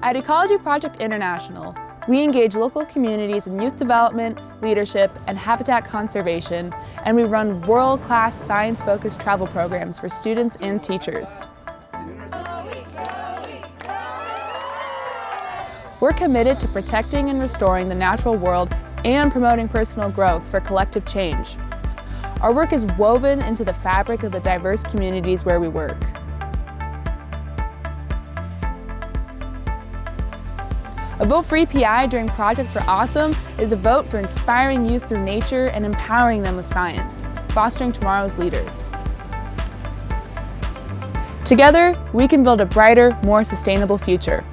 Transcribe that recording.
At Ecology Project International, we engage local communities in youth development, leadership, and habitat conservation, and we run world-class science-focused travel programs for students and teachers. We're committed to protecting and restoring the natural world and promoting personal growth for collective change. Our work is woven into the fabric of the diverse communities where we work. A vote for EPI during Project for Awesome is a vote for inspiring youth through nature and empowering them with science, fostering tomorrow's leaders. Together, we can build a brighter, more sustainable future.